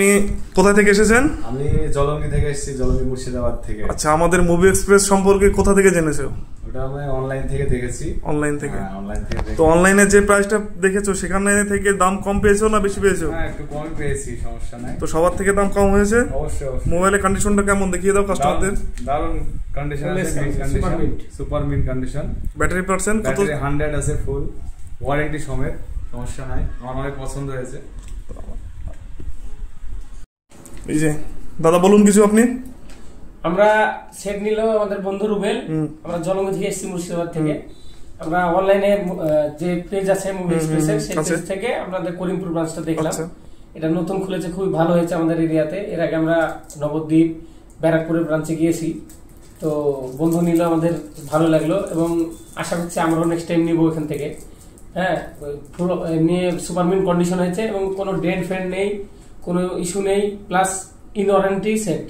আপনি কোথা থেকে এসেছেন? আমি জলঙ্গি থেকে এসেছি, জলঙ্গি মুর্শিদাবাদ থেকে। আচ্ছা, আমাদের মুভি এক্সপ্রেস সম্পর্কে কোথা থেকে জেনেছো? ওটা আমি অনলাইন থেকে দেখেছি। অনলাইন থেকে? অনলাইন থেকে। তো অনলাইনে যে প্রাইসটা দেখেছো সেখানে থেকে দাম কম পেয়েছো না বেশি পেয়েছো? হ্যাঁ, একটু কম পেয়েছি, সমস্যা নাই। তো সবার থেকে দাম কম হয়েছে? অবশ্যই অবশ্যই। মোবাইলের কন্ডিশনটা কেমন দেখিয়ে দাও কাস্টমারদের। দারুণ কন্ডিশন আছে, super mint condition. Battery percent কত? 100 আছে, ফুল ওয়ারেন্টি সমেত, সমস্যা নাই। আমার অনেক পছন্দ হয়েছে। এই যে দাদা বলুন কিছু আপনি। আমরা সেট নিল আমাদের বন্ধু রুবেল, আমরা জলঙ্গি থেকে এসেছি, মুর্শিদাবাদ থেকে। আমরা অনলাইনে যে পেজ আছে মুভি এক্সপ্রেসের, সেই পেজ থেকে আমাদের করিমপুর ব্রাঞ্চটা দেখলাম। এটা নতুন খুলেছে, খুবই ভালো হয়েছে আমাদের এরিয়াতে। এর আগে আমরা নবদ্বীপ, ব্যারাকপুরের ব্রাঞ্চে গিয়েছি। তো বন্ধু নিল, আমাদের ভালো লাগলো এবং আশা করছি আমরাও নেক্সট টাইম নিবো এখান থেকে। হ্যাঁ, পুরো নিয়ে সুপারমিন কন্ডিশন হয়েছে এবং কোনো ডেন্ট ফ্রেন্ড নেই, কোনো ইস্যু নেই, প্লাস ইন ওয়ারেন্টি সেট।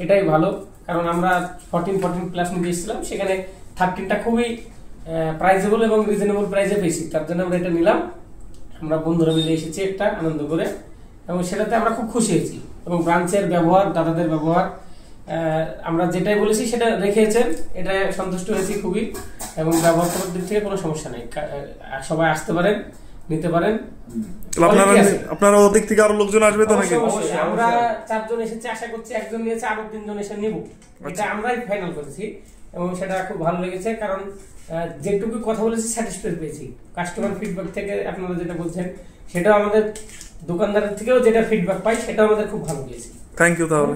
এটাই ভালো, কারণ আমরা 14 প্লাস নিয়ে এসেছিলাম, সেখানে 13টা খুবই প্রাইজেবল এবং রিজনেবল প্রাইসে পেয়েছি। তার জন্য আমরা এটা নিলাম। আমরা বন্ধুরা মিলে এসেছি একটা আনন্দ করে, এবং সেটাতে আমরা খুব খুশি হয়েছি। এবং ব্রাঞ্চের ব্যবহার, দাদাদের ব্যবহার, আমরা যেটাই বলেছি সেটা রেখেছেন, এটা সন্তুষ্ট হয়েছি খুবই। এবং ব্যবহার করার দিক থেকে কোনো সমস্যা নেই, সবাই আসতে পারেন, নিতে পারেন। আপনারা ওদিক থেকে আরো লোকজন আসবে তো নাকি? আমরা 4 জন এসেছি, আশা করছি একজন নিয়েছে, আরো 3 জন এসে নিব। এটা আমরাই ফাইনাল করেছি এবং সেটা খুব ভালো লেগেছে, কারণ যেটুকু কথা বলেছি স্যাটিসফাইড পেয়েছি। কাস্টমার ফিডব্যাক থেকে আপনারা যেটা বলছেন সেটাও আমাদের দোকানদারের থেকেও যেটা ফিডব্যাক পাই সেটাও আমাদের খুব ভালো পেয়েছি। Thank you. তাহলে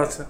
আচ্ছা।